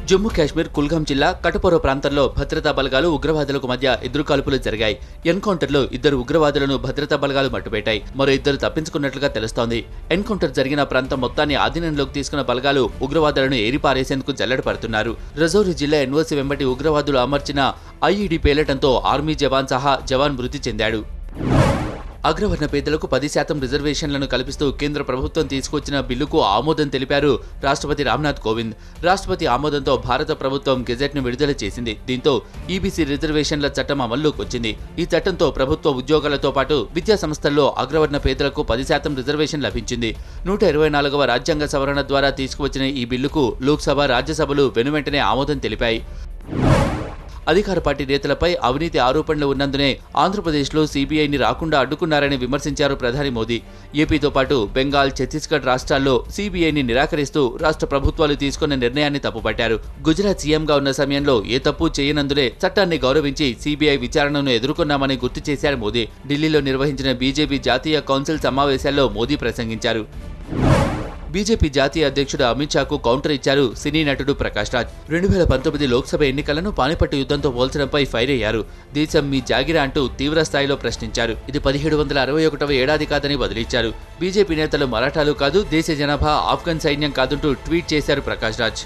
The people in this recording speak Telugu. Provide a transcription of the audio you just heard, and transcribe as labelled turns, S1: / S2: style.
S1: జమ్మూ కాశ్మీర్ కుల్గాం జిల్లా కటపోర ప్రాంతంలో భద్రతా బలగాలు ఉగ్రవాదులకు మధ్య ఎదురుకాల్పులు జరిగాయి. ఎన్కౌంటర్లో 2 ఉగ్రవాదులను భద్రతా బలగాలు మట్టుపెట్టాయి. మరో 2 తప్పించుకున్నట్లుగా తెలుస్తోంది. ఎన్కౌంటర్ జరిగిన ప్రాంతం మొత్తాన్ని ఆధీనంలోకి తీసుకున్న బలగాలు ఉగ్రవాదులను ఏరిపారేసేందుకు జల్లెడ పడుతున్నారు. రజౌరి జిల్లా ఎన్ఓసి వెంబడి ఉగ్రవాదులు అమర్చిన ఐఈడీ పేలటంతో ఆర్మీ జవాన్ సహా జవాన్ మృతి చెందాడు. అగ్రవర్ణ పేదలకు 10% రిజర్వేషన్లను కల్పిస్తూ కేంద్ర ప్రభుత్వం తీసుకొచ్చిన బిల్లుకు ఆమోదం తెలిపారు రాష్ట్రపతి రామ్నాథ్ కోవింద్. రాష్ట్రపతి ఆమోదంతో భారత ప్రభుత్వం గెజెట్ను విడుదల చేసింది. దీంతో ఈబీసీ రిజర్వేషన్ల చట్టం అమల్లోకి వచ్చింది. ఈ చట్టంతో ప్రభుత్వ ఉద్యోగాలతో పాటు విద్యా సంస్థల్లో అగ్రవర్ణ పేదలకు 10% రిజర్వేషన్ లభించింది. 124వ రాజ్యాంగ సవరణ ద్వారా తీసుకువచ్చిన ఈ బిల్లుకు లోక్సభ, రాజ్యసభలు వెనువెంటనే ఆమోదం తెలిపాయి. అధికార పార్టీ నేతలపై అవినీతి ఆరోపణలు ఉన్నందునే ఆంధ్రప్రదేశ్లో సీబీఐని రాకుండా అడ్డుకున్నారని విమర్శించారు ప్రధాని మోదీ. ఏపీతో పాటు బెంగాల్, ఛత్తీస్గఢ్ రాష్ట్రాల్లో సీబీఐని నిరాకరిస్తూ రాష్ట్ర ప్రభుత్వాలు తీసుకున్న నిర్ణయాన్ని తప్పుపట్టారు. గుజరాత్ సీఎంగా ఉన్న సమయంలో ఏ తప్పు చేయనందునే చట్టాన్ని గౌరవించి సీబీఐ విచారణను ఎదుర్కొన్నామని గుర్తు చేశారు మోదీ. ఢిల్లీలో నిర్వహించిన బీజేపీ జాతీయ కౌన్సిల్ సమావేశాల్లో మోదీ ప్రసంగించారు. బీజేపీ జాతీయ అధ్యక్షుడు అమిత్ షాకు కౌంటర్ ఇచ్చారు సినీ నటుడు ప్రకాష్ రాజ్. 2019 లోక్సభ ఎన్నికలను పానిపట్టు యుద్ధంతో పోల్చడంపై ఫైర్ అయ్యారు. దేశం మీ జాగిరా అంటూ తీవ్ర స్థాయిలో ప్రశ్నించారు. ఇది 1761వ ఏడాది కాదని బదిలిచ్చారు. బీజేపీ నేతలు మరాఠాలు కాదు, దేశ జనాభా ఆఫ్ఘన్ సైన్యం కాదంటూ ట్వీట్ చేశారు ప్రకాష్ రాజ్.